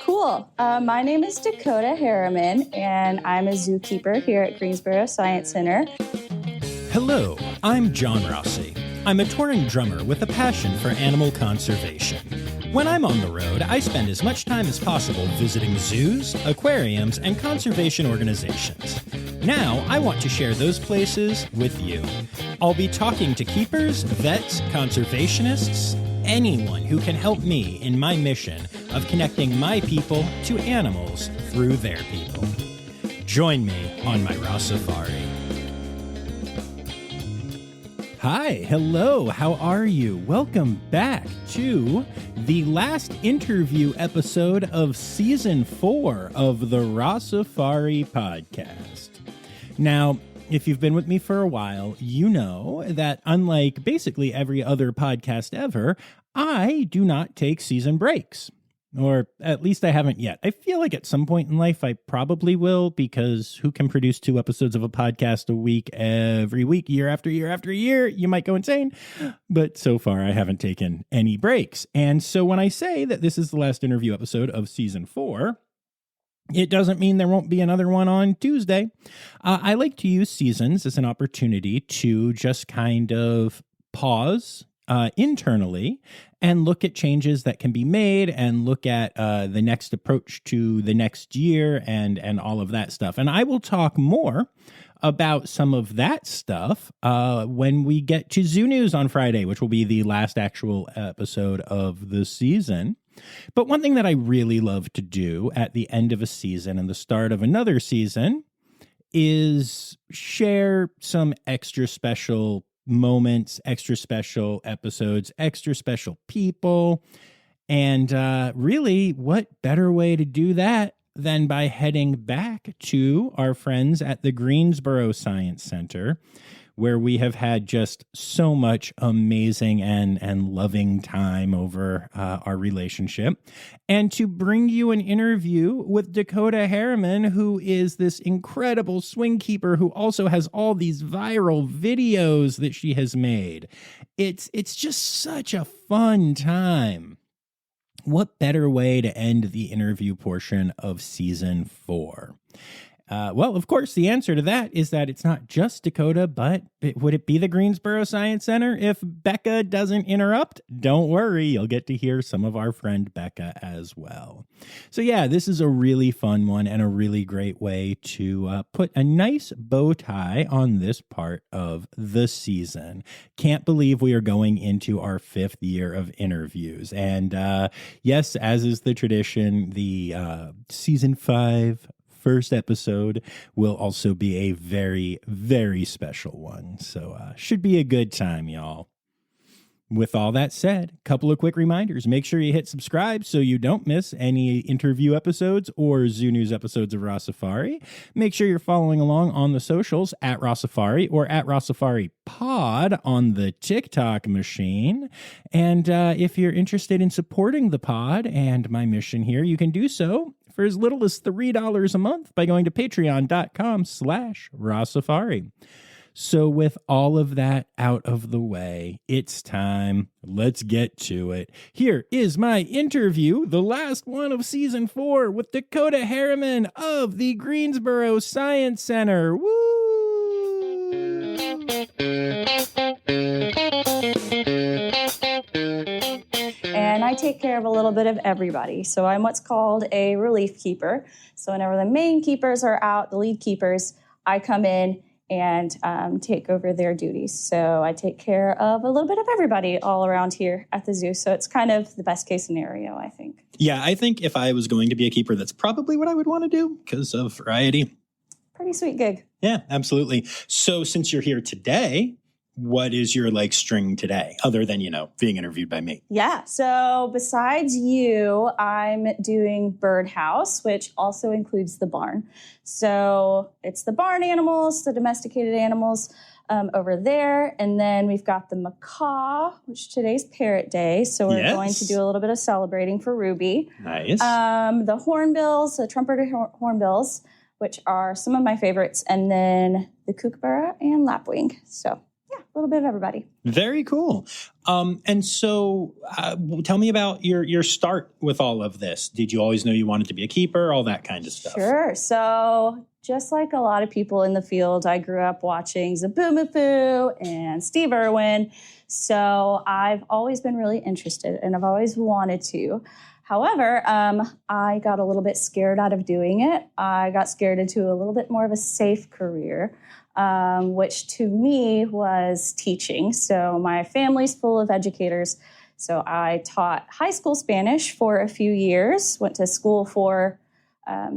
Cool. My name is Dakota Harriman, and I'm a zookeeper here at Greensboro Science Center. Hello, I'm John Rossi. I'm a touring drummer with a passion for animal conservation. When I'm on the road, I spend as much time as possible visiting zoos, aquariums, and conservation organizations. Now, I want to share those places with you. I'll be talking to keepers, vets, conservationists, anyone who can help me in my mission of connecting my people to animals through their people. Join me on my Rossifari. Hi, hello, how are you? Welcome back to the last interview episode of Season 4 of the Rossifari podcast. Now, if you've been with me for a while, you know that unlike basically every other podcast ever, I do not take season breaks. Or at least I haven't yet. I feel like at some point in life I probably will, because who can produce 2 episodes of a podcast a week every week, year after year after year? You might go insane. But so far I haven't taken any breaks. And so when I say that this is the last interview episode of season 4, it doesn't mean there won't be another one on Tuesday. I like to use seasons as an opportunity to just kind of pause internally and look at changes that can be made and look at the next approach to the next year and all of that stuff. And I will talk more about some of that stuff when we get to Zoo News on Friday, which will be the last actual episode of the season. But one thing that I really love to do at the end of a season and the start of another season is share some extra special moments, extra special episodes, extra special people. And really, what better way to do that than by heading back to our friends at the Greensboro Science Center, where we have had just so much amazing and loving time over our relationship, and to bring you an interview with Dakota Harriman, who is this incredible swing keeper who also has all these viral videos that she has made. It's just such a fun time. What better way to end the interview portion of season 4? Well, of course, the answer to that is that it's not just Dakota, but would it be the Greensboro Science Center if Becca doesn't interrupt? Don't worry, you'll get to hear some of our friend Becca as well. So yeah, this is a really fun one and a really great way to put a nice bow tie on this part of the season. Can't believe we are going into our 5th year of interviews. And yes, as is the tradition, the season 5 first episode will also be a very, very special one. So should be a good time, y'all. With all that said, a couple of quick reminders. Make sure you hit subscribe so you don't miss any interview episodes or Zoo News episodes of Rossifari. Make sure you're following along on the socials at Rossifari or at Rossifari Pod on the TikTok machine. And if you're interested in supporting the pod and my mission here, you can do so for as little as $3 a month by going to patreon.com/Rossifari. So with all of that out of the way, it's time. Let's get to it. Here is my interview, the last one of season 4, with Dakota Harriman of the Greensboro Science Center. Woo! And I take care of a little bit of everybody. So I'm what's called a relief keeper. So whenever the main keepers are out, the lead keepers, I come in and take over their duties. So I take care of a little bit of everybody all around here at the zoo. So it's kind of the best case scenario, I think. Yeah, I think if I was going to be a keeper, that's probably what I would want to do because of variety. Pretty sweet gig. Yeah, absolutely. So since you're here today, what is your string today other than, being interviewed by me? Yeah. So besides you, I'm doing birdhouse, which also includes the barn. So it's the barn animals, the domesticated animals over there. And then we've got the macaw, which today's parrot day. So we're going to do a little bit of celebrating for Ruby. Nice. The hornbills, the trumpeter hornbills, which are some of my favorites. And then the kookaburra and lapwing. So yeah, a little bit of everybody. Very cool. And so tell me about your start with all of this. Did you always know you wanted to be a keeper, all that kind of stuff? Sure. So just like a lot of people in the field, I grew up watching Zaboomafoo and Steve Irwin. So I've always been really interested and I've always wanted to. However, I got a little bit scared out of doing it. I got scared into a little bit more of a safe career, which to me was teaching. So my family's full of educators. So I taught high school Spanish for a few years, went to school for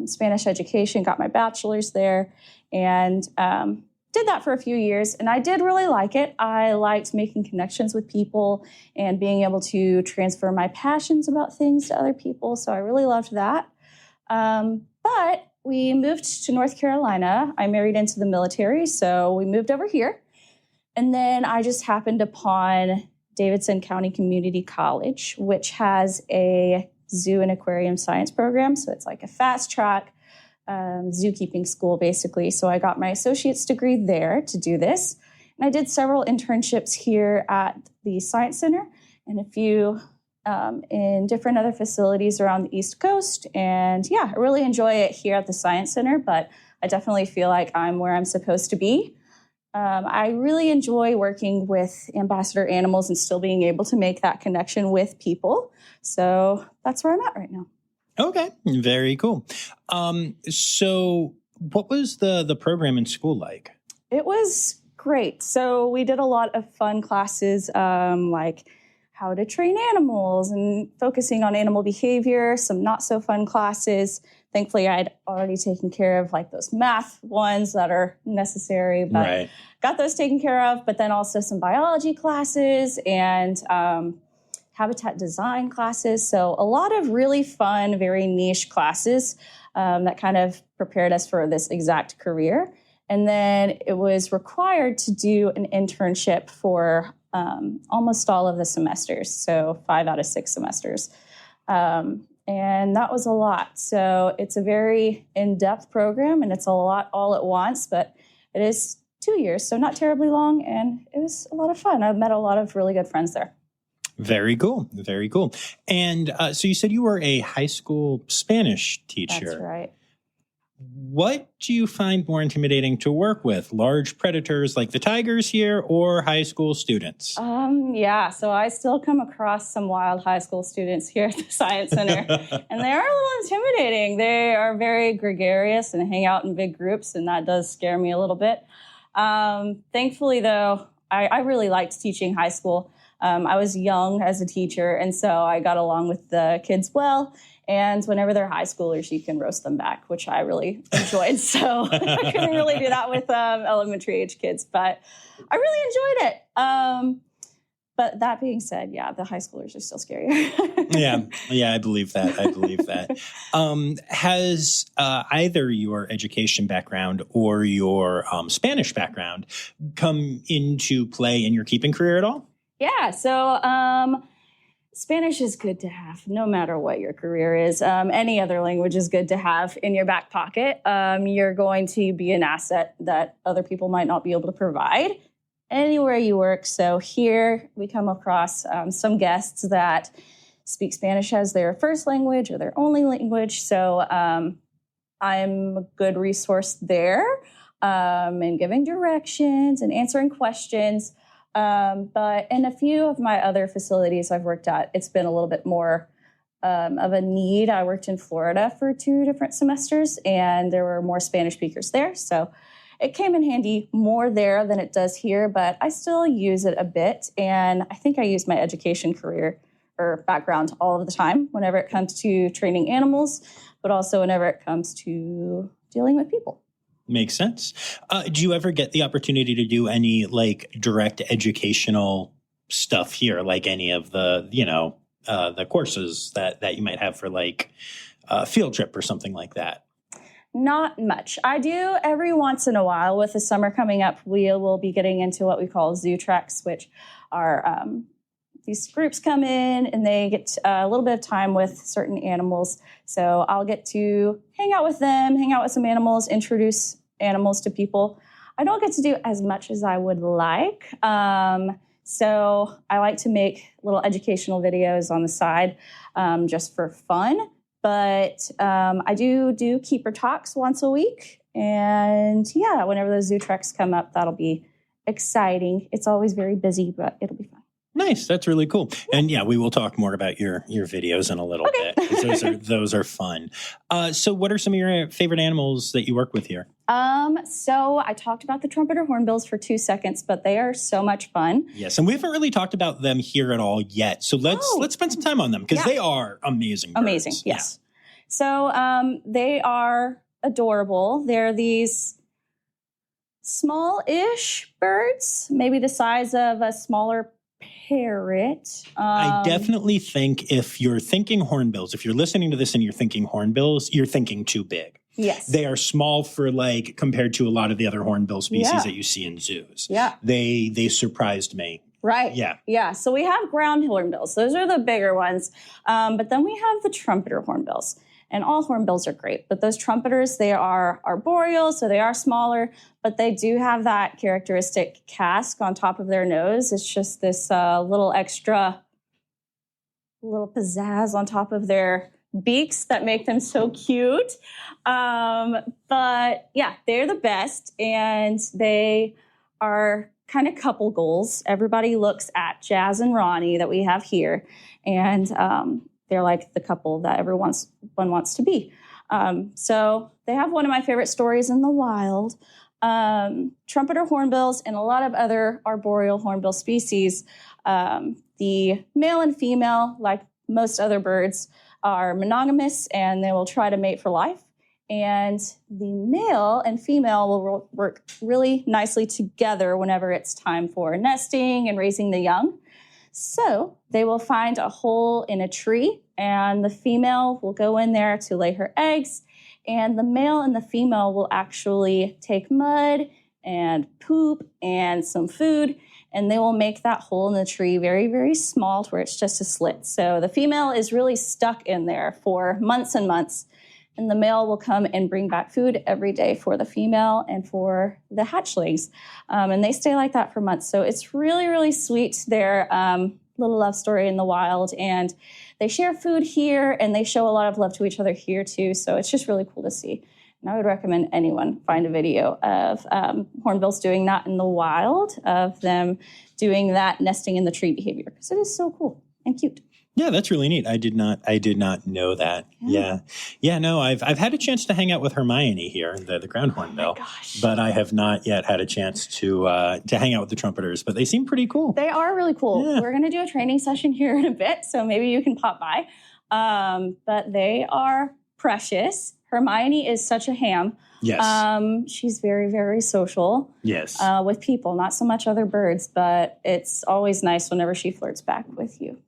Spanish education, got my bachelor's there, and did that for a few years. And I did really like it. I liked making connections with people and being able to transfer my passions about things to other people. So I really loved that. But we moved to North Carolina. I married into the military, so we moved over here. And then I just happened upon Davidson County Community College, which has a zoo and aquarium science program. So it's like a fast track zookeeping school, basically. So I got my associate's degree there to do this. And I did several internships here at the Science Center and a few in different other facilities around the East Coast. And yeah, I really enjoy it here at the Science Center, but I definitely feel like I'm where I'm supposed to be. I really enjoy working with ambassador animals and still being able to make that connection with people. So that's where I'm at right now. Okay, very cool. So what was the program in school like? It was great. So we did a lot of fun classes, like how to train animals and focusing on animal behavior, some not so fun classes. Thankfully, I'd already taken care of like those math ones that are necessary, but got those taken care of. But then also some biology classes and habitat design classes. So a lot of really fun, very niche classes that kind of prepared us for this exact career. And then it was required to do an internship for almost all of the semesters. So 5 out of 6 semesters. And that was a lot. So it's a very in-depth program and it's a lot all at once, but it is 2 years, so not terribly long. And it was a lot of fun. I've met a lot of really good friends there. Very cool. Very cool. And so you said you were a high school Spanish teacher. That's right. What do you find more intimidating to work with? Large predators like the tigers here or high school students? Yeah, so I still come across some wild high school students here at the Science Center, and they are a little intimidating. They are very gregarious and hang out in big groups, and that does scare me a little bit. Thankfully, though, I really liked teaching high school. I was young as a teacher, and so I got along with the kids well. And whenever they're high schoolers, you can roast them back, which I really enjoyed. So I couldn't really do that with elementary age kids, but I really enjoyed it. But that being said, yeah, the high schoolers are still scarier. Yeah, I believe that. Has either your education background or your Spanish background come into play in your keeping career at all? Yeah, so Spanish is good to have no matter what your career is. Any other language is good to have in your back pocket. You're going to be an asset that other people might not be able to provide anywhere you work. So here we come across some guests that speak Spanish as their first language or their only language. So I'm a good resource there in giving directions and answering questions. But in a few of my other facilities I've worked at, it's been a little bit more of a need. I worked in Florida for 2 different semesters, and there were more Spanish speakers there. So it came in handy more there than it does here, but I still use it a bit. And I think I use my education career or background all of the time whenever it comes to training animals, but also whenever it comes to dealing with people. Makes sense. Do you ever get the opportunity to do any like direct educational stuff here, like any of the, the courses that you might have for like a field trip or something like that? Not much. I do every once in a while. With the summer coming up, we will be getting into what we call zoo treks, which are these groups come in and they get a little bit of time with certain animals. So I'll get to hang out with them, hang out with some animals, introduce animals to people. I don't get to do as much as I would like. So I like to make little educational videos on the side just for fun. But I do keeper talks once a week. And yeah, whenever those zoo treks come up, that'll be exciting. It's always very busy, but it'll be fun. Nice. That's really cool. And yeah, we will talk more about your videos in a little bit, because those are fun. So what are some of your favorite animals that you work with here? So I talked about the trumpeter hornbills for 2 seconds, but they are so much fun. Yes, and we haven't really talked about them here at all yet. So let's spend some time on them, because they are amazing birds. Amazing, yes. Yeah. So they are adorable. They're these small-ish birds, maybe the size of a smaller parrot. I definitely think if you're thinking hornbills, if you're listening to this and you're thinking hornbills, you're thinking too big. Yes. They are small for compared to a lot of the other hornbill species that you see in zoos. Yeah. They surprised me. Right. Yeah. Yeah. So we have ground hornbills. Those are the bigger ones. But then we have the trumpeter hornbills. And all hornbills are great. But those trumpeters, they are arboreal, so they are smaller. But they do have that characteristic casque on top of their nose. It's just this little extra, little pizzazz on top of their beaks that make them so cute. But yeah, they're the best. And they are kind of couple goals. Everybody looks at Jazz and Ronnie that we have here. And they're like the couple that everyone wants to be. So they have one of my favorite stories in the wild. Trumpeter hornbills and a lot of other arboreal hornbill species, the male and female, like most other birds, are monogamous and they will try to mate for life. And the male and female will work really nicely together whenever it's time for nesting and raising the young. So they will find a hole in a tree and the female will go in there to lay her eggs. And the male and the female will actually take mud and poop and some food, and they will make that hole in the tree very, very small to where it's just a slit. So the female is really stuck in there for months and months, and the male will come and bring back food every day for the female and for the hatchlings. And they stay like that for months. So it's really, really sweet. Their little love story in the wild, and they share food here and they show a lot of love to each other here too. So it's just really cool to see. And I would recommend anyone find a video of hornbills doing that in the wild, of them doing that nesting in the tree behavior, because it is so cool and cute. Yeah, that's really neat. I did not know that. Yeah. No, I've had a chance to hang out with Hermione here, the ground hornbill. Oh my gosh. But I have not yet had a chance to hang out with the trumpeters, but they seem pretty cool. They are really cool. Yeah. We're going to do a training session here in a bit, so maybe you can pop by. But they are precious. Hermione is such a ham. Yes. She's very, very social. Yes. With people, not so much other birds, but it's always nice whenever she flirts back with you.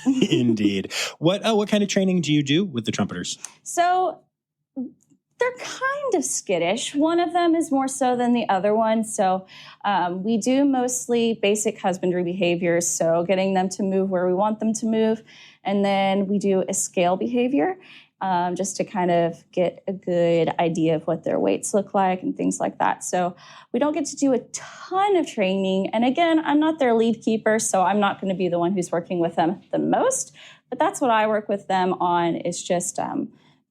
Indeed. What kind of training do you do with the trumpeters? So they're kind of skittish. One of them is more so than the other one. So we do mostly basic husbandry behaviors, so getting them to move where we want them to move. And then we do a scale behavior, just to kind of get a good idea of what their weights look like and things like that. So we don't get to do a ton of training. And again, I'm not their lead keeper, so I'm not going to be the one who's working with them the most. But that's what I work with them on, is just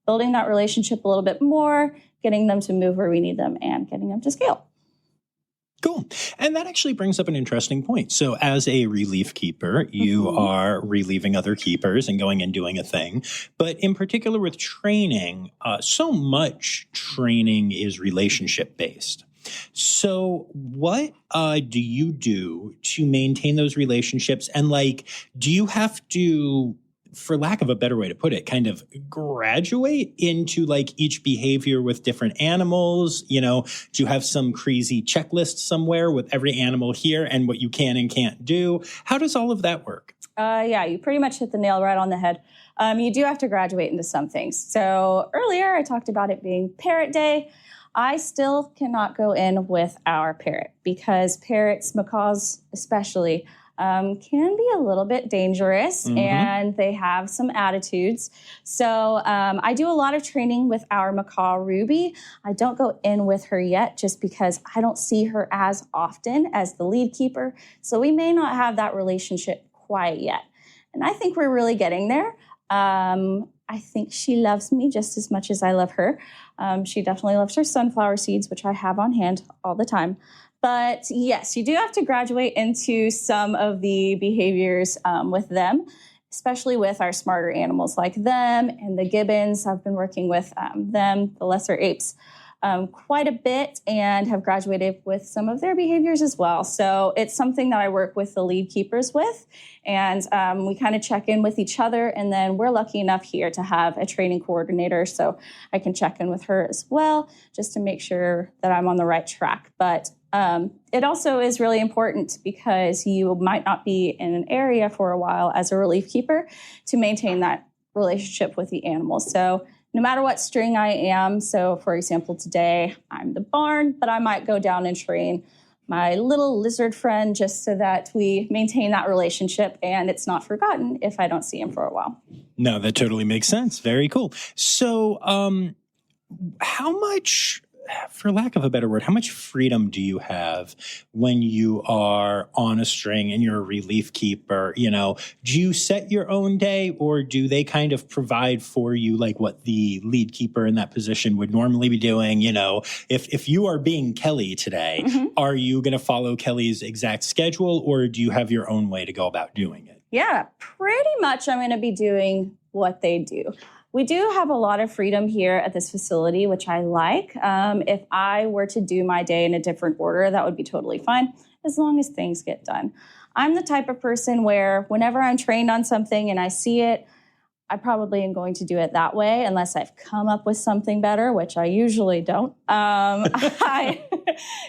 building that relationship a little bit more, getting them to move where we need them, and getting them to scale. Cool. And that actually brings up an interesting point. So as a relief keeper, you are relieving other keepers and going and doing a thing. But in particular with training, so much training is relationship based. So what do you do to maintain those relationships? And do you have to, for lack of a better way to put it, kind of graduate into each behavior with different animals? Do you have some crazy checklist somewhere with every animal here and what you can and can't do? How does all of that work? Yeah, you pretty much hit the nail right on the head. You do have to graduate into some things. So earlier I talked about it being parrot day. I still cannot go in with our parrot because parrots, macaws especially, can be a little bit dangerous, and they have some attitudes. So I do a lot of training with our macaw, Ruby. I don't go in with her yet just because I don't see her as often as the lead keeper. So we may not have that relationship quite yet. And I think we're really getting there. I think she loves me just as much as I love her. She definitely loves her sunflower seeds, which I have on hand all the time. But yes, you do have to graduate into some of the behaviors with them, especially with our smarter animals like them and the gibbons. I've been working with them, the lesser apes, quite a bit, and have graduated with some of their behaviors as well. So it's something that I work with the lead keepers with, and we kind of check in with each other. And then we're lucky enough here to have a training coordinator, so I can check in with her as well, just to make sure that I'm on the right track. But it also is really important because you might not be in an area for a while as a relief keeper to maintain that relationship with the animals. So no matter what string I am, so for example, today I'm the barn, but I might go down and train my little lizard friend just so that we maintain that relationship and it's not forgotten if I don't see him for a while. No, that totally makes sense. Very cool. So how much, for lack of a better word, how much freedom do you have when you are on a string and you're a relief keeper? You know, do you set your own day, or do they kind of provide for you like what the lead keeper in that position would normally be doing? You know, if you are being Kelly today, are you going to follow Kelly's exact schedule, or do you have your own way to go about doing it? Yeah, pretty much I'm going to be doing what they do. We do have a lot of freedom here at this facility, which I like. If I were to do my day in a different order, that would be totally fine, as long as things get done. I'm the type of person where whenever I'm trained on something and I see it, I probably am going to do it that way, unless I've come up with something better, which I usually don't. I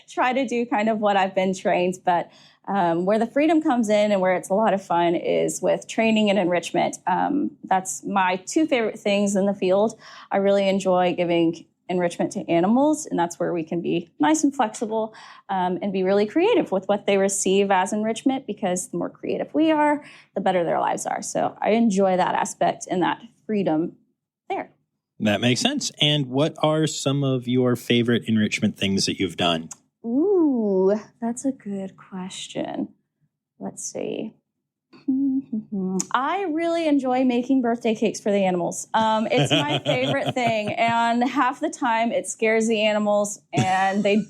try to do kind of what I've been trained, but where the freedom comes in and where it's a lot of fun is with training and enrichment. That's my two favorite things in the field. I really enjoy giving enrichment to animals, and that's where we can be nice and flexible and be really creative with what they receive as enrichment, because the more creative we are, the better their lives are. So I enjoy that aspect and that freedom there. That makes sense. And what are some of your favorite enrichment things that you've done? Ooh, that's a good question. Let's see. I really enjoy making birthday cakes for the animals. It's my favorite thing. And half the time it scares the animals and they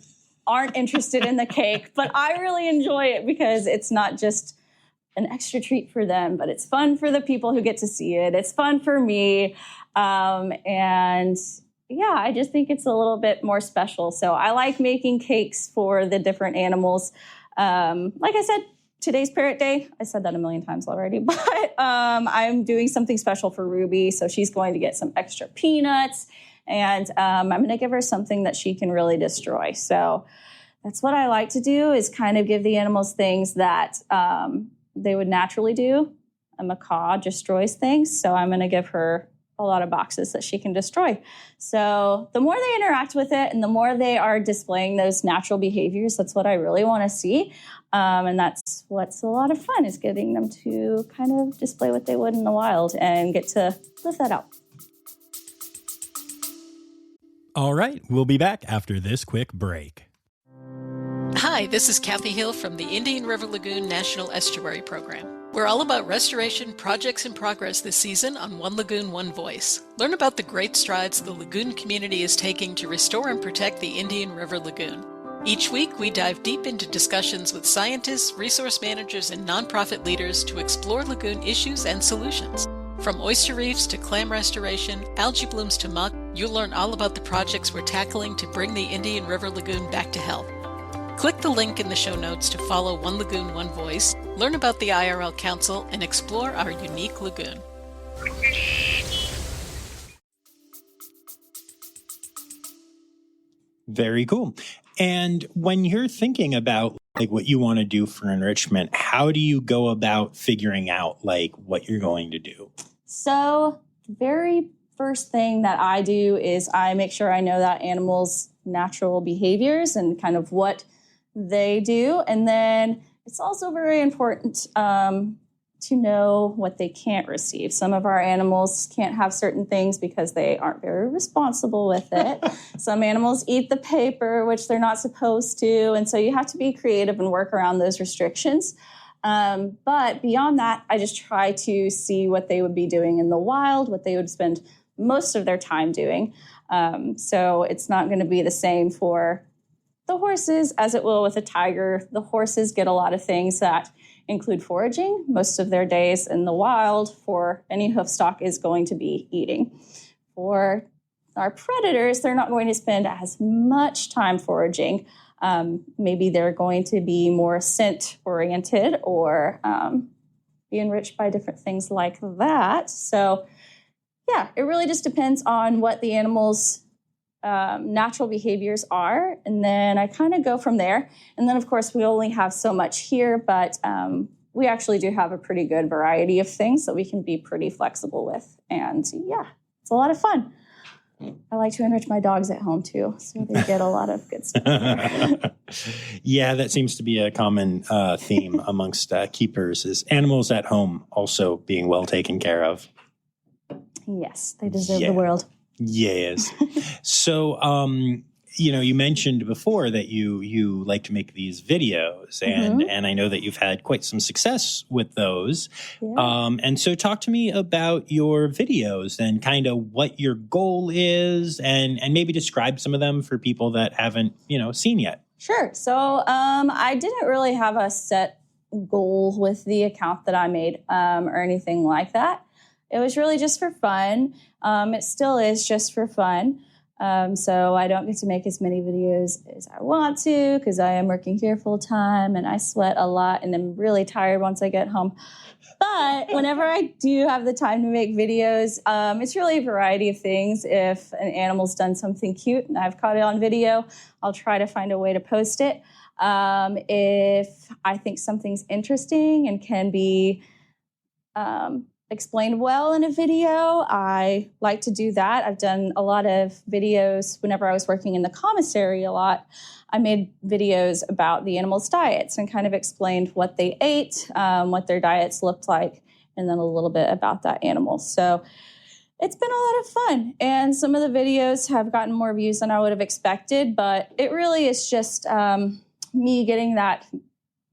aren't interested in the cake. But I really enjoy it because it's not just an extra treat for them, but it's fun for the people who get to see it. It's fun for me. And yeah, I just think it's a little bit more special. So I like making cakes for the different animals. Like I said, today's Parrot Day. I said that a million times already, but I'm doing something special for Ruby. So she's going to get some extra peanuts, and I'm going to give her something that she can really destroy. So that's what I like to do, is kind of give the animals things that they would naturally do. A macaw destroys things. So I'm going to give her a lot of boxes that she can destroy. So the more they interact with it and the more they are displaying those natural behaviors, that's what I really want to see. And that's what's a lot of fun, is getting them to kind of display what they would in the wild and get to live that out. All right, we'll be back after this quick break. Hi, this is Kathy Hill from the Indian River Lagoon National Estuary Program. We're all about restoration projects in progress this season on One Lagoon, One Voice. Learn about the great strides the lagoon community is taking to restore and protect the Indian River Lagoon. Each week, we dive deep into discussions with scientists, resource managers, and nonprofit leaders to explore lagoon issues and solutions. From oyster reefs to clam restoration, algae blooms to muck, you'll learn all about the projects we're tackling to bring the Indian River Lagoon back to health. Click the link in the show notes to follow One Lagoon, One Voice, learn about the IRL Council, and explore our unique lagoon. Very cool. And when you're thinking about like what you want to do for enrichment, how do you go about figuring out like what you're going to do? So the very first thing that I do is I make sure I know that animal's natural behaviors and kind of what they do. And then it's also very important to know what they can't receive. Some of our animals can't have certain things because they aren't very responsible with it. Some animals eat the paper, which they're not supposed to. And so you have to be creative and work around those restrictions. But beyond that, I just try to see what they would be doing in the wild, what they would spend most of their time doing. So it's not going to be the same for the horses as it will with a tiger. The horses get a lot of things that include foraging. Most of their days in the wild for any hoofstock is going to be eating. For our predators, they're not going to spend as much time foraging. Maybe they're going to be more scent-oriented or be enriched by different things like that. So, yeah, it really just depends on what the animal's natural behaviors are. And then I kind of go from there. And then, of course, we only have so much here, but we actually do have a pretty good variety of things that we can be pretty flexible with. And, yeah, it's a lot of fun. I like to enrich my dogs at home, too, so they get a lot of good stuff there. Yeah, that seems to be a common theme amongst keepers is animals at home also being well taken care of. Yes, they deserve the world. Yes. So, you mentioned before that you like to make these videos, and I know that you've had quite some success with those. Yeah. And so talk to me about your videos and kind of what your goal is and maybe describe some of them for people that haven't, seen yet. Sure. So I didn't really have a set goal with the account that I made or anything like that. It was really just for fun. It still is just for fun. So I don't get to make as many videos as I want to because I am working here full time and I sweat a lot and I'm really tired once I get home. But whenever I do have the time to make videos, it's really a variety of things. If an animal's done something cute and I've caught it on video, I'll try to find a way to post it. If I think something's interesting and can be explained well in a video, I like to do that. I've done a lot of videos whenever I was working in the commissary a lot. I made videos about the animals' diets and kind of explained what they ate, what their diets looked like, and then a little bit about that animal. So it's been a lot of fun. And some of the videos have gotten more views than I would have expected, but it really is just me getting that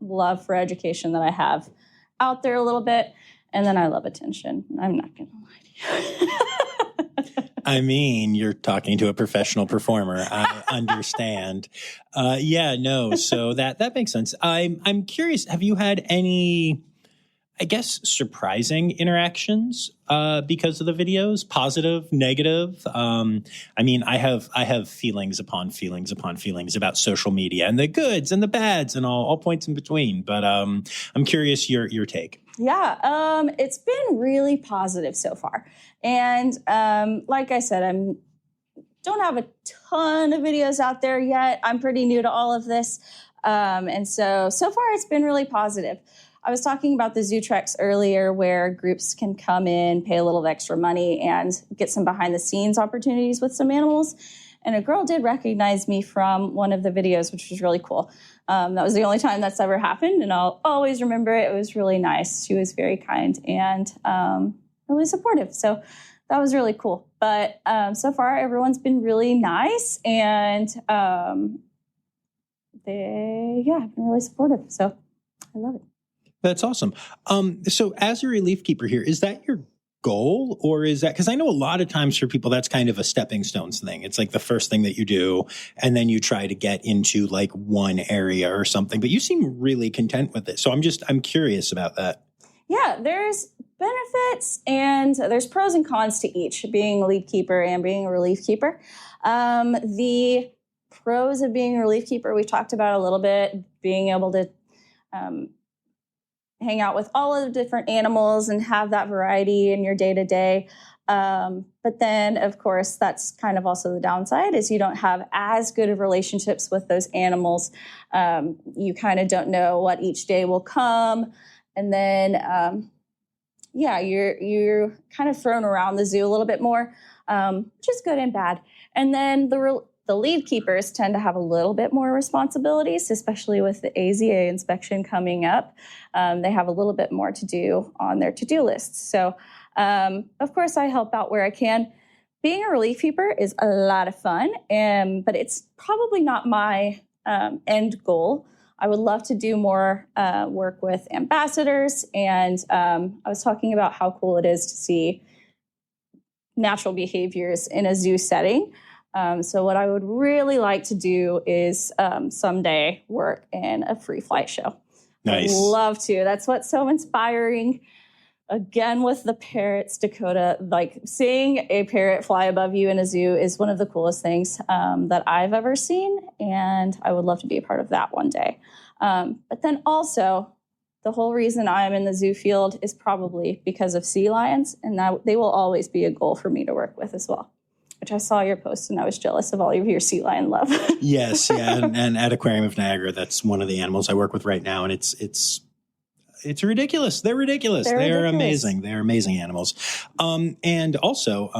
love for education that I have out there a little bit. And then I love attention. I'm not going to lie to you. I mean, you're talking to a professional performer. I understand. So that makes sense. I'm curious, have you had any, I guess, surprising interactions because of the videos? Positive, negative? I mean, I have feelings upon feelings upon feelings about social media and the goods and the bads and all points in between. But I'm curious your take. Yeah, it's been really positive so far. And like I said, don't have a ton of videos out there yet. I'm pretty new to all of this. And so far it's been really positive. I was talking about the zoo treks earlier where groups can come in, pay a little extra money, and get some behind-the-scenes opportunities with some animals. And a girl did recognize me from one of the videos, which was really cool. That was the only time that's ever happened, and I'll always remember it. It was really nice. She was very kind and really supportive. So that was really cool. But so far, everyone's been really nice, and they've been really supportive. So I love it. That's awesome. So as a relief keeper here, is that your goal, or is that, because I know a lot of times for people that's kind of a stepping stones thing. It's like the first thing that you do and then you try to get into like one area or something, but you seem really content with it. So I'm curious about that. Yeah, there's benefits and there's pros and cons to each, being a lead keeper and being a relief keeper. The pros of being a relief keeper, we've talked about a little bit, being able to hang out with all of the different animals and have that variety in your day-to-day. But then, of course, that's kind of also the downside is you don't have as good of relationships with those animals. You kind of don't know what each day will come. And then, you're kind of thrown around the zoo a little bit more, which is good and bad. And then the the lead keepers tend to have a little bit more responsibilities, especially with the AZA inspection coming up. They have a little bit more to do on their to-do lists. So, of course, I help out where I can. Being a relief keeper is a lot of fun, but it's probably not my end goal. I would love to do more work with ambassadors, and I was talking about how cool it is to see natural behaviors in a zoo setting. So what I would really like to do is someday work in a free flight show. Nice. I'd love to. That's what's so inspiring. Again, with the parrots, Dakota, like seeing a parrot fly above you in a zoo is one of the coolest things that I've ever seen. And I would love to be a part of that one day. But then also, the whole reason I'm in the zoo field is probably because of sea lions. And that they will always be a goal for me to work with as well. Which I saw your post and I was jealous of all of your sea lion love. Yes, yeah. And at Aquarium of Niagara, that's one of the animals I work with right now. And it's ridiculous. They're ridiculous. They're amazing. They're amazing animals. And also,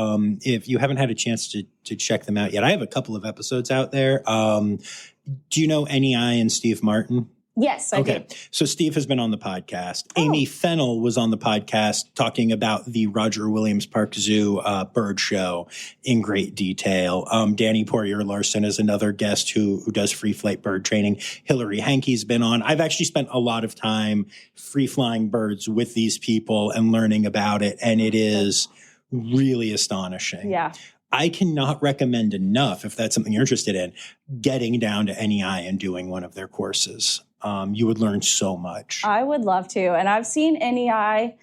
if you haven't had a chance to check them out yet, I have a couple of episodes out there. Do you know NEI and Steve Martin? Yes, I do. So Steve has been on the podcast. Amy Fennell was on the podcast talking about the Roger Williams Park Zoo bird show in great detail. Danny Poirier-Larson is another guest who does free flight bird training. Hillary Hankey's been on. I've actually spent a lot of time free flying birds with these people and learning about it, and it is really astonishing. Yeah. I cannot recommend enough, if that's something you're interested in, getting down to NEI and doing one of their courses. You would learn so much. I would love to. And I've seen NEI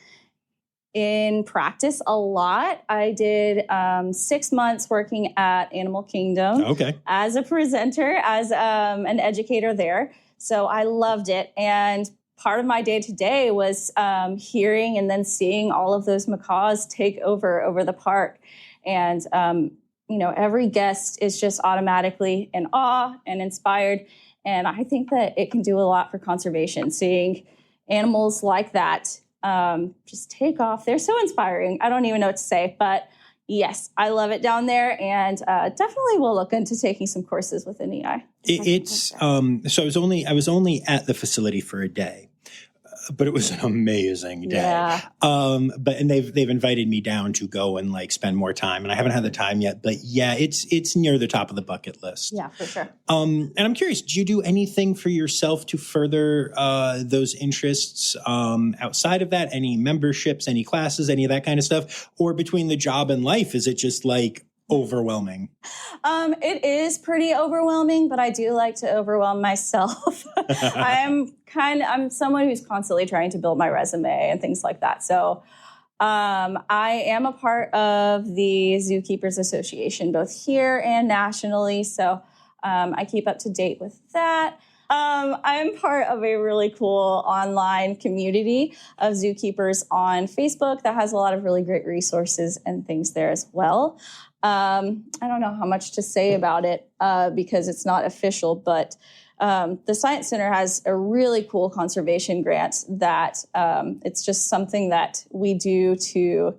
in practice a lot. I did 6 months working at Animal Kingdom as a presenter, as an educator there. So I loved it. And part of my day-to-day was hearing and then seeing all of those macaws take over the park. And, every guest is just automatically in awe and inspired. And I think that it can do a lot for conservation, seeing animals like that just take off. They're so inspiring. I don't even know what to say, but yes, I love it down there, and definitely will look into taking some courses with NEI. So I was only at the facility for a day, but it was an amazing day. Yeah. And they've invited me down to go and spend more time, and I haven't had the time yet, but yeah, it's near the top of the bucket list. Yeah, for sure. And I'm curious, do you do anything for yourself to further those interests outside of that? Any memberships, any classes, any of that kind of stuff? Or between the job and life, is it just overwhelming? It is pretty overwhelming, but I do like to overwhelm myself. I'm someone who's constantly trying to build my resume and things like that. So I am a part of the Zookeepers Association, both here and nationally. So I keep up to date with that. I'm part of a really cool online community of zookeepers on Facebook that has a lot of really great resources and things there as well. I don't know how much to say about it because it's not official, but the Science Center has a really cool conservation grant that it's just something that we do to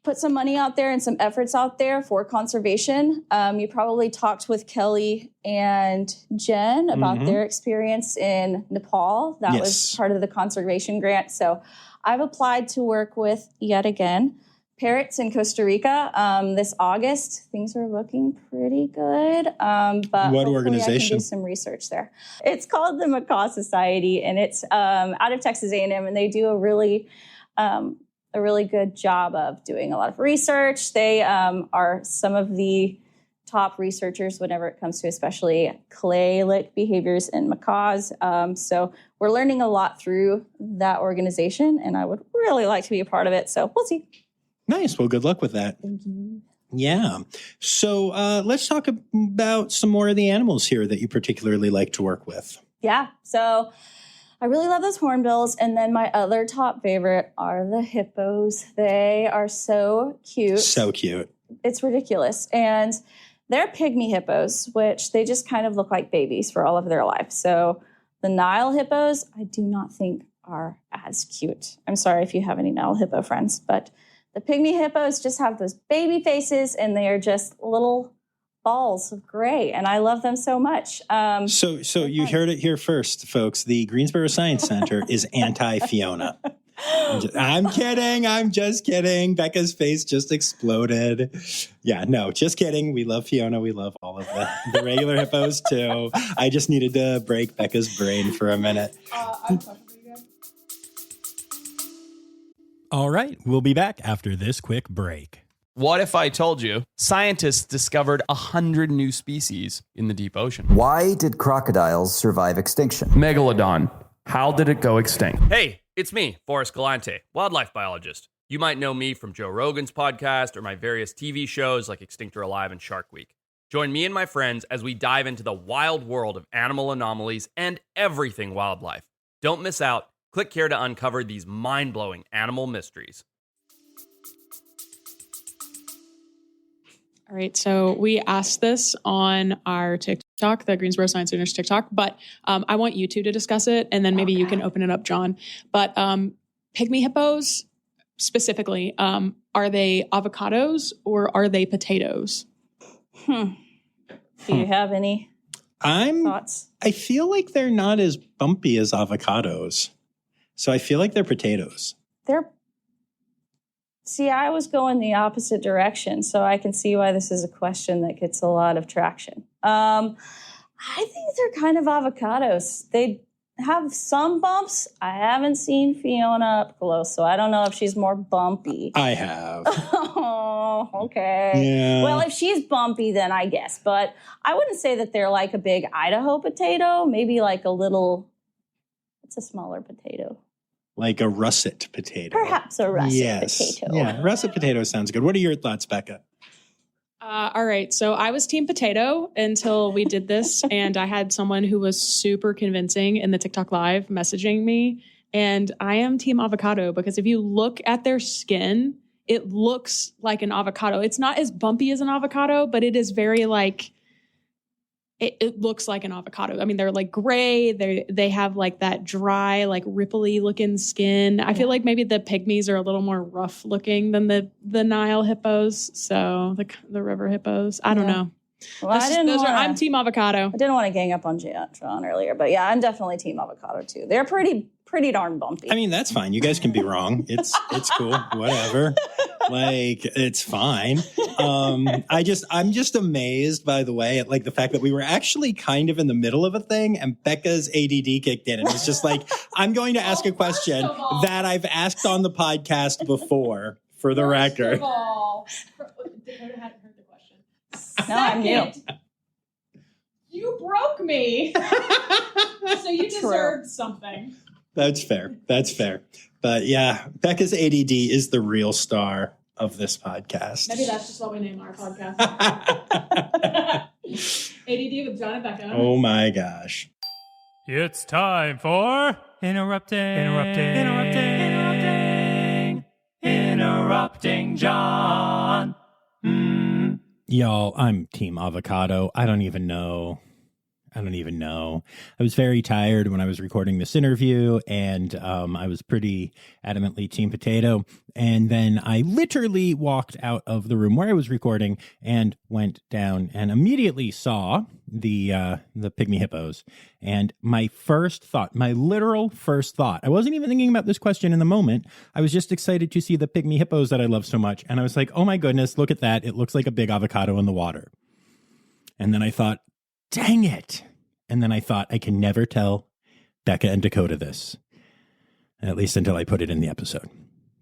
put some money out there and some efforts out there for conservation. You probably talked with Kelly and Jen about their experience in Nepal. That was part of the conservation grant. So I've applied to work with, yet again, parrots in Costa Rica this August. Things are looking pretty good. But what organization? I can do some research there. It's called the Macaw Society, and it's out of Texas A&M, and they do a really good job of doing a lot of research. They are some of the top researchers whenever it comes to especially clay-lick behaviors in macaws. So we're learning a lot through that organization, and I would really like to be a part of it. So we'll see. Nice. Well, good luck with that. Thank you. Yeah. So let's talk about some more of the animals here that you particularly like to work with. Yeah. So I really love those hornbills. And then my other top favorite are the hippos. They are so cute. So cute. It's ridiculous. And they're pygmy hippos, which they just kind of look like babies for all of their life. So the Nile hippos, I do not think are as cute. I'm sorry if you have any Nile hippo friends, but the pygmy hippos just have those baby faces, and they are just little balls of gray, and I love them so much. So you heard it here first, folks. The Greensboro Science Center is anti-Fiona. I'm kidding. I'm just kidding. Becca's face just exploded. Yeah, no, just kidding. We love Fiona. We love all of the regular hippos too. I just needed to break Becca's brain for a minute. I have a question for you guys. All right, we'll be back after this quick break. What if I told you scientists discovered 100 new species in the deep ocean? Why did crocodiles survive extinction? Megalodon. How did it go extinct? Hey, it's me, Boris Galante, wildlife biologist. You might know me from Joe Rogan's podcast or my various TV shows like Extinct or Alive and Shark Week. Join me and my friends as we dive into the wild world of animal anomalies and everything wildlife. Don't miss out. Click here to uncover these mind-blowing animal mysteries. All right, so we asked this on our TikTok, the Greensboro Science Center's TikTok, but I want you two to discuss it, and then maybe you can open it up, John. But pygmy hippos, specifically, are they avocados or are they potatoes? Do you have any thoughts? I feel like they're not as bumpy as avocados. So I feel like they're potatoes. See, I was going the opposite direction, so I can see why this is a question that gets a lot of traction. I think they're kind of avocados. They have some bumps. I haven't seen Fiona up close, so I don't know if she's more bumpy. I have. Oh, okay. Yeah. Well, if she's bumpy, then I guess. But I wouldn't say that they're like a big Idaho potato. Maybe like a little, it's a smaller potato. Like a russet potato. Perhaps a russet potato. Yeah, russet potato sounds good. What are your thoughts, Becca? All right, so I was team potato until we did this, and I had someone who was super convincing in the TikTok live messaging me, and I am team avocado because if you look at their skin, it looks like an avocado. It's not as bumpy as an avocado, but it is very like, it looks like an avocado. I mean, they're like gray. They have like that dry, like ripply looking skin. I feel like maybe the pygmies are a little more rough looking than the Nile hippos. So the river hippos. I don't know. Well, I'm team avocado. I didn't want to gang up on John earlier, but yeah, I'm definitely team avocado too. They're pretty darn bumpy. I mean, that's fine. You guys can be wrong. It's cool. Whatever. Like, it's fine. I'm just amazed, by the way, at like the fact that we were actually kind of in the middle of a thing and Becca's ADD kicked in and it's just like, I'm going to ask a question that I've asked on the podcast before for the record. First of all, Dakota hadn't heard the question. No, I'm new. You broke me. So you deserved something. That's fair. But yeah, Becca's ADD is the real star of this podcast. Maybe that's just what we name our podcast. ADD with John and Becca. Oh my gosh. It's time for interrupting John. Y'all, I'm team avocado. I don't even know. I was very tired when I was recording this interview, and I was pretty adamantly team potato. And then I literally walked out of the room where I was recording and went down and immediately saw the pygmy hippos. And my literal first thought, I wasn't even thinking about this question in the moment. I was just excited to see the pygmy hippos that I love so much. And I was like, oh my goodness, look at that. It looks like a big avocado in the water. And then I thought, dang it. And then I thought, I can never tell Becca and Dakota this, at least until I put it in the episode.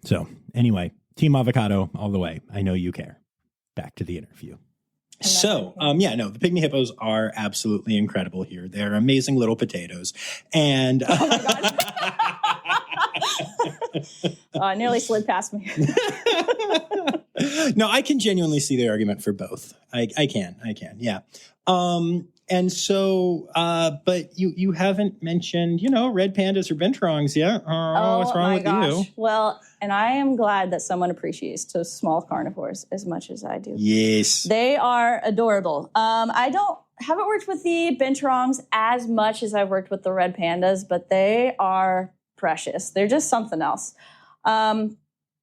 So anyway, team avocado all the way. I know you care. Back to the interview. So, the pygmy hippos are absolutely incredible here. They're amazing little potatoes. And Oh my God. Nearly slid past me. No, I can genuinely see the argument for both. I can. Yeah. And so, but you haven't mentioned, red pandas or bentrongs yet. What's wrong with you? Well, and I am glad that someone appreciates those small carnivores as much as I do. Yes. They are adorable. I haven't worked with the bentrongs as much as I've worked with the red pandas, but they are precious. They're just something else.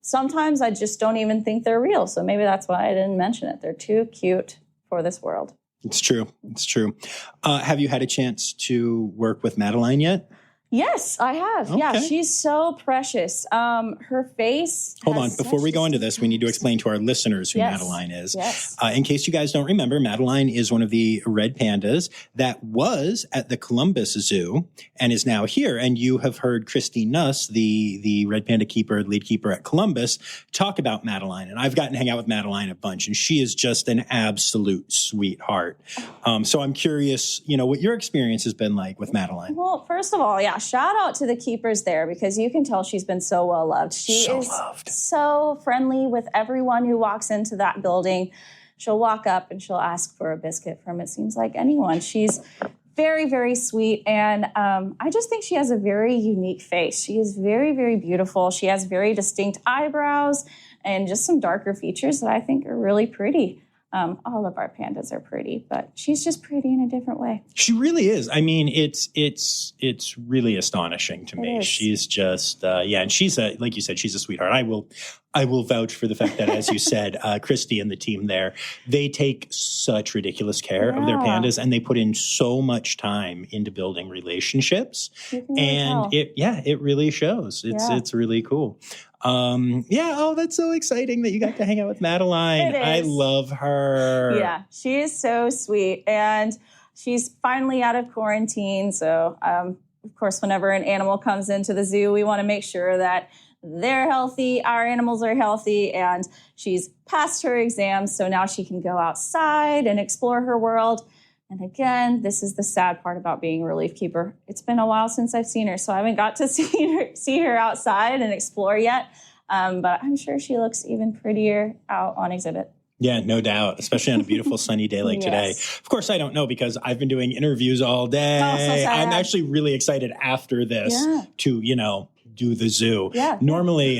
Sometimes I just don't even think they're real. So maybe that's why I didn't mention it. They're too cute for this world. It's true. It's true. Have you had a chance to work with Madeline yet? Yes, I have. Okay. Yeah, she's so precious. Her face. Hold on. Before we go into this, we need to explain to our listeners who Yes. Madeline is. Yes. In case you guys don't remember, Madeline is one of the red pandas that was at the Columbus Zoo and is now here. And you have heard Christy Nuss, the red panda keeper, lead keeper at Columbus, talk about Madeline. And I've gotten to hang out with Madeline a bunch, and she is just an absolute sweetheart. So I'm curious, what your experience has been like with Madeline. Well, first of all, yeah, shout out to the keepers there because you can tell she's been so well loved. She So is loved. so friendly with everyone who walks into that building. She'll walk up and she'll ask for a biscuit from, it seems like, anyone. She's very, very sweet. And I just think she has a very unique face. She is very, very beautiful. She has very distinct eyebrows and just some darker features that I think are really pretty. All of our pandas are pretty, but she's just pretty in a different way. She really is. I mean, it's really astonishing to me. It is. She's just, and she's like you said, she's a sweetheart. I will vouch for the fact that, as you said, Christy and the team there, they take such ridiculous care of their Yeah. pandas, and they put in so much time into building relationships. You can really And tell. it really shows. It's really cool. That's so exciting that you got to hang out with Madeline. It is. I love her. Yeah, she is so sweet. And she's finally out of quarantine. So, of course, whenever an animal comes into the zoo, we want to make sure that they're healthy, our animals are healthy, and she's passed her exams. So now she can go outside and explore her world. And again, this is the sad part about being a relief keeper. It's been a while since I've seen her, so I haven't got to see her outside and explore yet. But I'm sure she looks even prettier out on exhibit. Yeah, no doubt, especially on a beautiful sunny day like today. Yes. Of course, I don't know because I've been doing interviews all day. Oh, so sad. I'm actually really excited after this to, do the zoo. Yeah. Normally,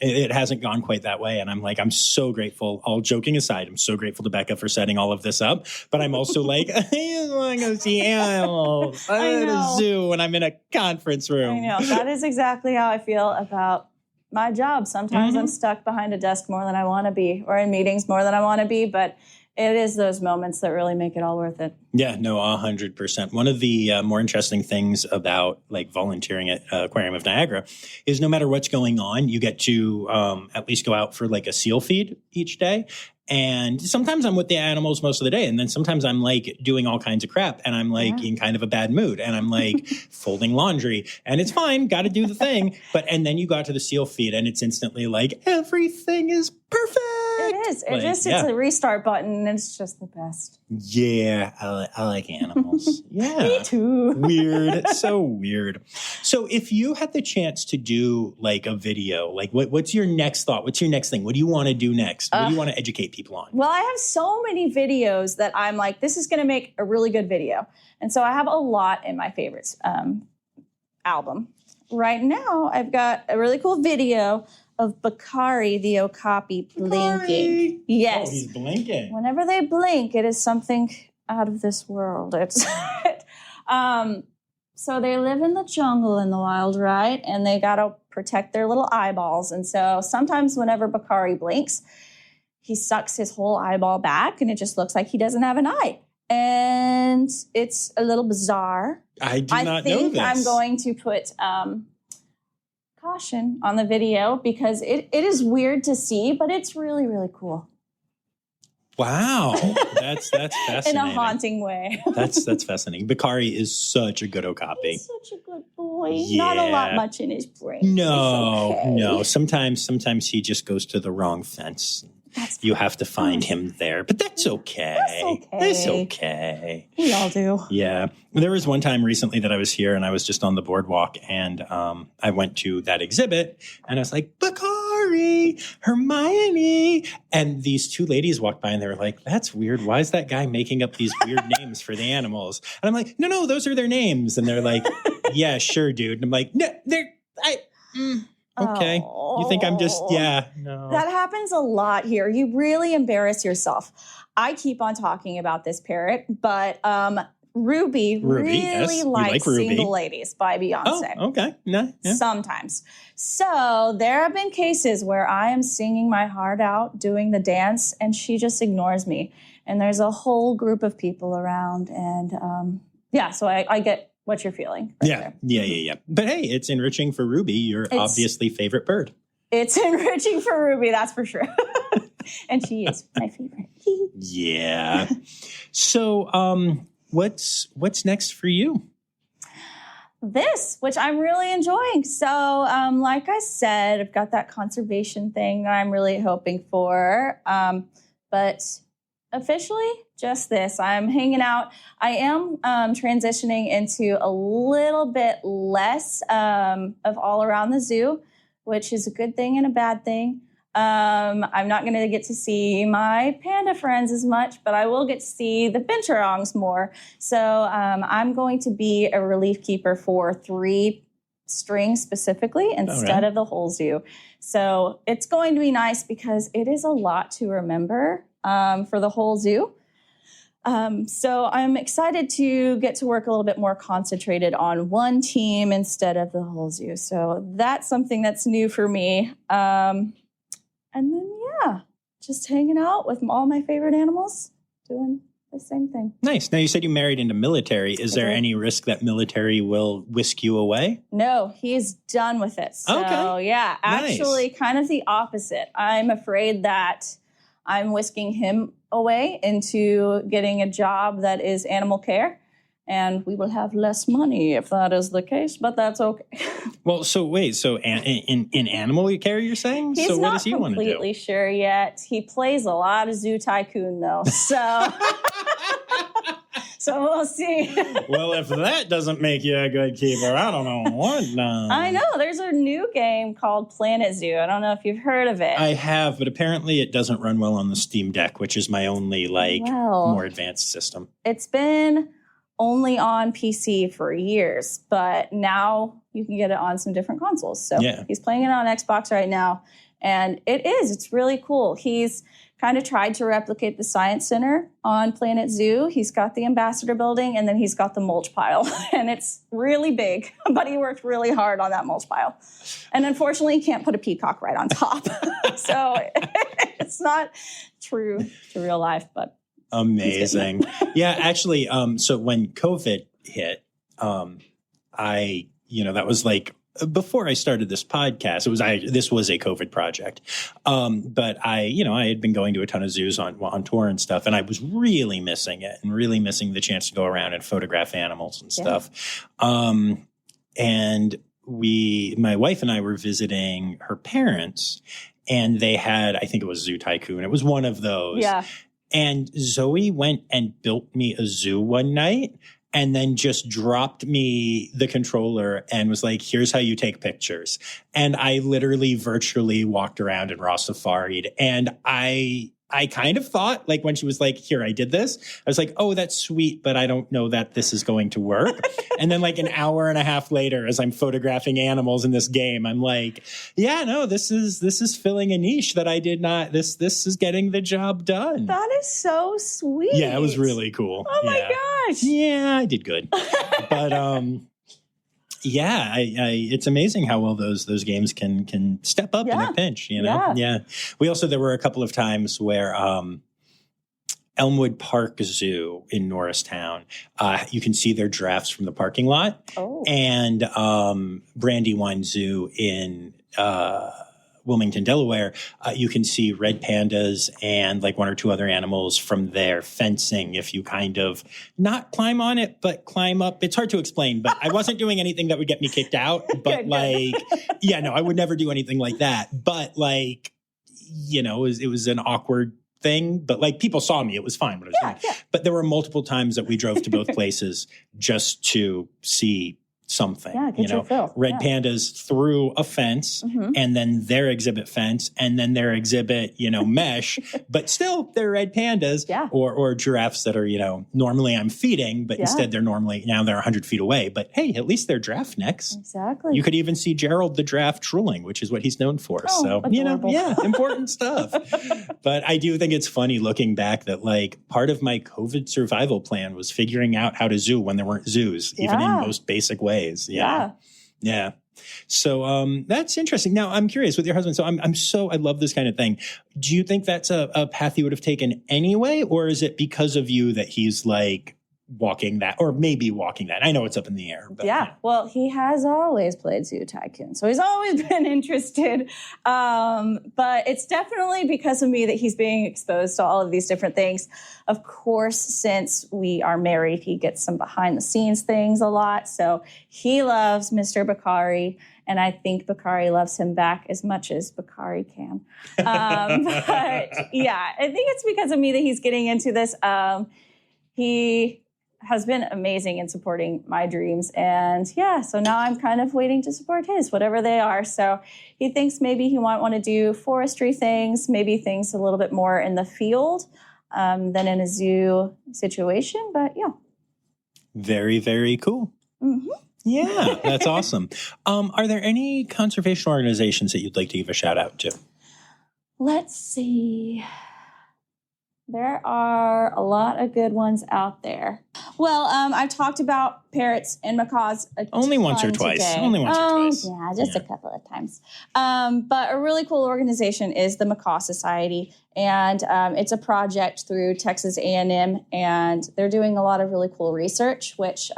it hasn't gone quite that way. And I'm so grateful, all joking aside, I'm so grateful to Becca for setting all of this up. But I'm also like, I just want to go see animals. I'm at a zoo and I'm in a conference room. I know. That is exactly how I feel about my job. Sometimes I'm stuck behind a desk more than I want to be, or in meetings more than I want to be, but it is those moments that really make it all worth it. Yeah, no, 100%. One of the more interesting things about volunteering at Aquarium of Niagara is no matter what's going on, you get to at least go out for a seal feed each day. And sometimes I'm with the animals most of the day. And then sometimes I'm doing all kinds of crap and I'm in kind of a bad mood and I'm folding laundry and it's fine. Got to do the thing. And then you got to the seal feed and it's instantly everything is perfect. It is. It's a restart button and it's just the best. Yeah. I like animals. Yeah. Me too. Weird. So weird. So if you had the chance to do a video, what's your next thought? What's your next thing? What do you want to do next? What do you want to educate people on? Well, I have so many videos that I'm this is going to make a really good video. And so I have a lot in my favorites album. Right now, I've got a really cool video of Bakari the okapi blinking. Yes. Oh, he's blinking. Whenever they blink, it is something out of this world. It's so they live in the jungle in the wild, right? And they got to protect their little eyeballs. And so sometimes whenever Bakari blinks, he sucks his whole eyeball back and it just looks like he doesn't have an eye. And it's a little bizarre. I do not know this. I think I'm going to put caution on the video because it is weird to see, but it's really, really cool. Wow. That's fascinating. In a haunting way. That's fascinating. Bakari is such a good okapi. He's such a good boy. Yeah. Not a lot much in his brain. No, It's okay. no. Sometimes he just goes to the wrong fence. You have to find him there, but that's okay. That's okay. We all do. Yeah. There was one time recently that I was here and I was just on the boardwalk and I went to that exhibit and I was like, Bakari, Hermione. And these two ladies walked by and they were like, that's weird. Why is that guy making up these weird names for the animals? And I'm like, no, those are their names. And they're like, yeah, sure, dude. And I'm like, no, okay. You think I'm just, no. That happens a lot here. You really embarrass yourself. I keep on talking about this parrot, but Ruby really yes. likes Ruby. Single Ladies by Beyonce. Oh, okay. No, yeah. Sometimes. So there have been cases where I am singing my heart out, doing the dance, and she just ignores me. And there's a whole group of people around. And so I get what you're feeling. Right there. Yeah. But hey, it's enriching for Ruby, your obviously favorite bird. It's enriching for Ruby, that's for sure. And she is my favorite. Yeah. So what's next for you? This, which I'm really enjoying. So, like I said, I've got that conservation thing that I'm really hoping for. But officially, just this. I'm hanging out. I am transitioning into a little bit less of all around the zoo, which is a good thing and a bad thing. I'm not going to get to see my panda friends as much, but I will get to see the binturongs more. So I'm going to be a relief keeper for 3 strings specifically instead of the whole zoo. So it's going to be nice because it is a lot to remember for the whole zoo. So I'm excited to get to work a little bit more concentrated on one team instead of the whole zoo. So that's something that's new for me. And then, just hanging out with all my favorite animals, doing the same thing. Nice. Now, you said you married into military. Is there any risk that military will whisk you away? No, he's done with it. So, actually kind of the opposite. I'm afraid that I'm whisking him away into getting a job that is animal care. And we will have less money if that is the case, but that's okay. Well, so wait, in animal care, you're saying? He's so what not does he want to do? completely sure yet. He plays a lot of Zoo Tycoon, though, so so we'll see. Well, if that doesn't make you a good keeper, I don't know what does. I know. There's a new game called Planet Zoo. I don't know if you've heard of it. I have, but apparently it doesn't run well on the Steam Deck, which is my only, more advanced system. It's been only on PC for years, but now you can get it on some different consoles. So he's playing it on Xbox right now, and it's really cool. He's kind of tried to replicate the Science Center on Planet Zoo. He's got the Ambassador Building, and then he's got the mulch pile, and it's really big, but he worked really hard on that mulch pile. And unfortunately, he can't put a peacock right on top. So it's not true to real life, but amazing. Yeah, actually, so when COVID hit, that was like before I started this podcast. This was a COVID project, but I had been going to a ton of zoos on tour and stuff, and I was really missing it and really missing the chance to go around and photograph animals and stuff. And my wife and I were visiting her parents, and they had, I think it was Zoo Tycoon. It was one of those. Yeah. And Zoe went and built me a zoo one night and then just dropped me the controller and was like, here's how you take pictures. And I literally virtually walked around and Rossifari'd. And I kind of thought, like, when she was like, here, I did this, I was like, oh, that's sweet, but I don't know that this is going to work. And then like an hour and a half later, as I'm photographing animals in this game, I'm like, yeah, no, this is filling a niche that I did not, this is getting the job done. That is so sweet. Yeah, it was really cool. Oh my gosh. Yeah, I did good. But, yeah, it's amazing how well those games can step up in a pinch, Yeah. There were a couple of times where Elmwood Park Zoo in Norristown, you can see their giraffes from the parking lot. Oh. And Brandywine Zoo in Wilmington, Delaware, you can see red pandas and like 1 or 2 other animals from their fencing if you kind of not climb on it, but climb up. It's hard to explain, but I wasn't doing anything that would get me kicked out. But I would never do anything like that. But it was an awkward thing, but like people saw me. It was fine. But there were multiple times that we drove to both places just to see something. Yeah, get your fill. Red pandas through a fence and then their exhibit fence and then their exhibit, mesh, but still they're red pandas or giraffes that are, normally I'm feeding, but instead they're 100 feet away. But hey, at least they're giraffe necks. Exactly. You could even see Gerald the giraffe drooling, which is what he's known for. Oh, so, adorable. important stuff. But I do think it's funny looking back that part of my COVID survival plan was figuring out how to zoo when there weren't zoos, even in most basic ways. Yeah. So that's interesting. Now I'm curious with your husband. So I love this kind of thing. Do you think that's a path he would have taken anyway, or is it because of you that he's walking that, or maybe walking that? I know it's up in the air. But, well, he has always played Zoo Tycoon, so he's always been interested. But it's definitely because of me that he's being exposed to all of these different things. Of course, since we are married, he gets some behind the scenes things a lot. So he loves Mr. Bakari, and I think Bakari loves him back as much as Bakari can. But yeah, I think it's because of me that he's getting into this. He has been amazing in supporting my dreams. And so now I'm kind of waiting to support his, whatever they are. So he thinks maybe he might want to do forestry things, maybe things a little bit more in the field than in a zoo situation. But very, very cool. Mm-hmm. Yeah, that's awesome. Are there any conservation organizations that you'd like to give a shout out to? Let's see. There are a lot of good ones out there. Well, I've talked about parrots and macaws only once or twice. Today. Yeah, just a couple of times. But a really cool organization is the Macaw Society, and it's a project through Texas A&M, and they're doing a lot of really cool research, which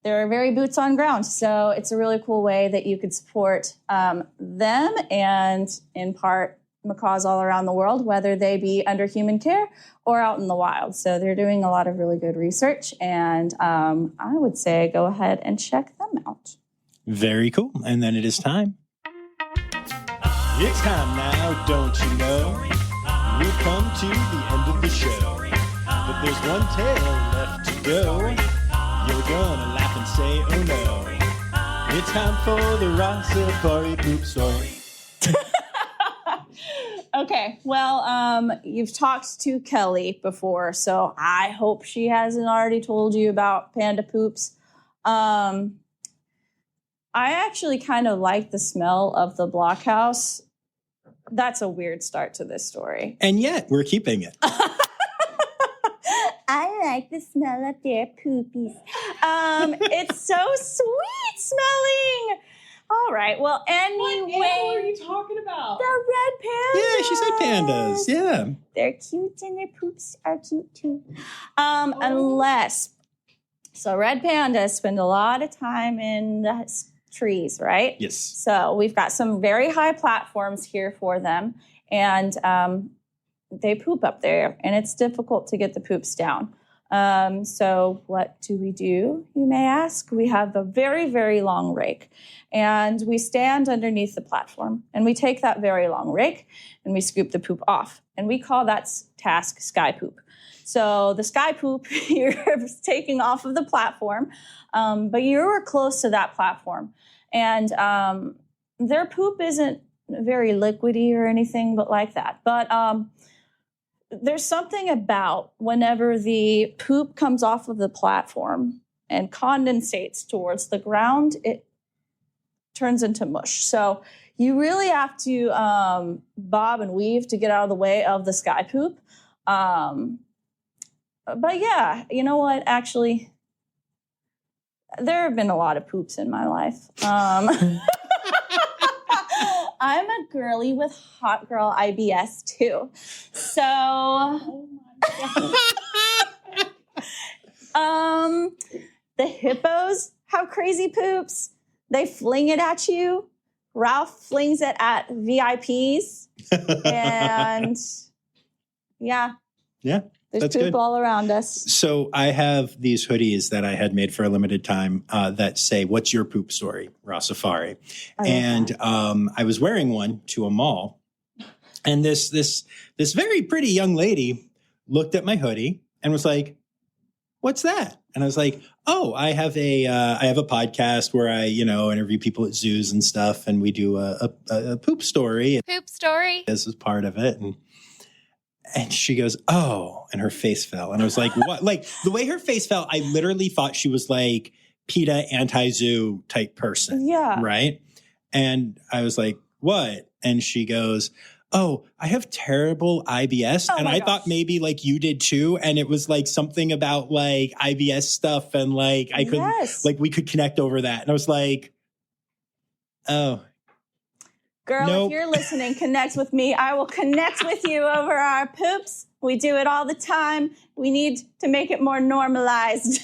they're very boots on ground. So it's a really cool way that you could support them and, in part, macaws all around the world, whether they be under human care or out in the wild. So they're doing a lot of really good research, and I would say go ahead and check them out. Very cool. And then it is time. It's time now, don't you know? We've come to the end of the show, but there's one tale left to go. You're gonna laugh and say, oh no. It's time for the Rossifari poop story. Okay, well, you've talked to Kelly before, so I hope she hasn't already told you about panda poops. I actually kind of like the smell of the blockhouse. That's a weird start to this story. And yet, we're keeping it. I like the smell of their poopies. It's so sweet smelling. All right. Well, anyway. What animal are you talking about? The red pandas. Yeah, she said pandas. Yeah. They're cute and their poops are cute too. So red pandas spend a lot of time in the trees, right? Yes. So we've got some very high platforms here for them, and they poop up there, and it's difficult to get the poops down. So what do? You may ask. We have a very, very long rake, and we stand underneath the platform, and we take that very long rake, and we scoop the poop off, and we call that task sky poop. So the sky poop you're taking off of the platform, but you're close to that platform, and their poop isn't very liquidy or anything but like that. But there's something about whenever the poop comes off of the platform and condensates towards the ground, it turns into mush. So you really have to bob and weave to get out of the way of the sky poop. But yeah, you know what? Actually, there have been a lot of poops in my life. I'm a girly with hot girl IBS too. So, oh my God. The hippos have crazy poops. They fling it at you. Ralph flings it at VIPs. And yeah. Yeah. There's That's poop good. all around us. So I have these hoodies that I had made for a limited time that say, "What's your poop story, Rossifari?" And I was wearing one to a mall, and this very pretty young lady looked at my hoodie and was like, what's that? And I was like, oh, I have a podcast where I, interview people at zoos and stuff. And we do a poop story. Poop story? This is part of it. And she goes, oh, and her face fell. And I was like, what? Like the way her face fell, I literally thought she was like PETA anti-zoo type person. Yeah. Right. And I was like, what? And she goes, oh, I have terrible IBS. And I thought maybe like you did too. And it was like something about like IBS stuff. And like I could, like we could connect over that. And I was like, oh. Girl, nope. If you're listening, connect with me. I will connect with you over our poops. We do it all the time. We need to make it more normalized.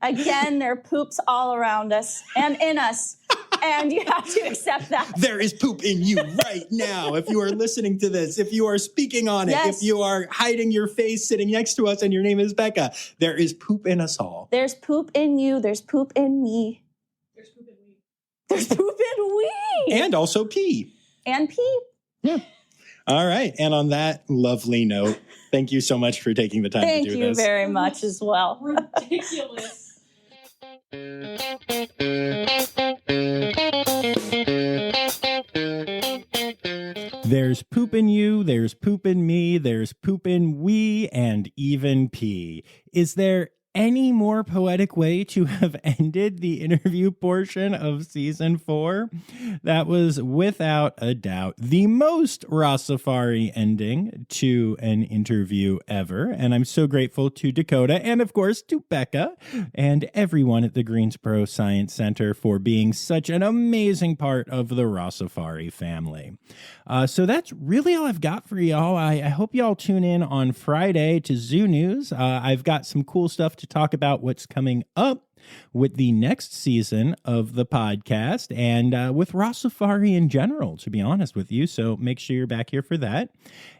Again, there are poops all around us and in us. And you have to accept that. There is poop in you right now. If you are listening to this, if you are speaking on it, if you are hiding your face sitting next to us and your name is Becca, there is poop in us all. There's poop in you. There's poop in me. There's poop in we. There's poop in we. And also pee. And pee. Yeah. All right. And on that lovely note, thank you so much for taking the time to do this. Thank you very much as well. Ridiculous. There's poop in you, there's poop in me, there's poop in we, and even pee. Is there any more poetic way to have ended the interview portion of season 4? That was without a doubt the most Rossifari ending to an interview ever. And I'm so grateful to Dakota and of course to Becca and everyone at the Greensboro Science Center for being such an amazing part of the Rossifari family. So that's really all I've got for y'all. I hope y'all tune in on Friday to Zoo News. I've got some cool stuff to talk about what's coming up with the next season of the podcast and with Rossifari in general, to be honest with you. So make sure you're back here for that.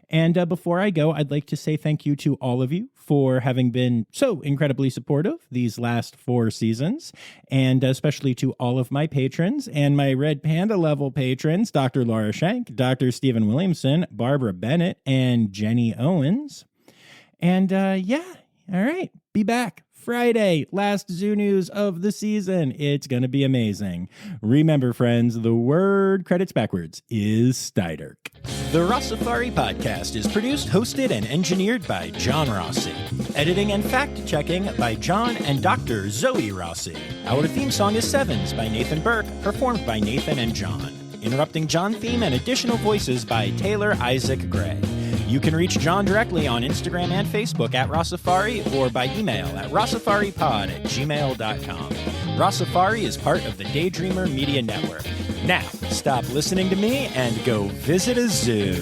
And before I go, I'd like to say thank you to all of you for having been so incredibly supportive these last 4 seasons, and especially to all of my patrons and my Red Panda level patrons, Dr. Laura Schenk, Dr. Stephen Williamson, Barbara Bennett, and Jenny Owens. And all right, be back Friday, last Zoo News of the season. It's going to be amazing. Remember, friends, the word credits backwards is Steiderk. The Rossifari podcast is produced, hosted, and engineered by John Rossi. Editing and fact-checking by John and Dr. Zoe Rossi. Our theme song is Sevens by Nathan Burke, performed by Nathan and John. Interrupting John theme and additional voices by Taylor Isaac Gray. You can reach John directly on Instagram and Facebook at Rossifari or by email at rossifaripod@gmail.com. Rossifari is part of the Daydreamer Media Network. Now, stop listening to me and go visit a zoo.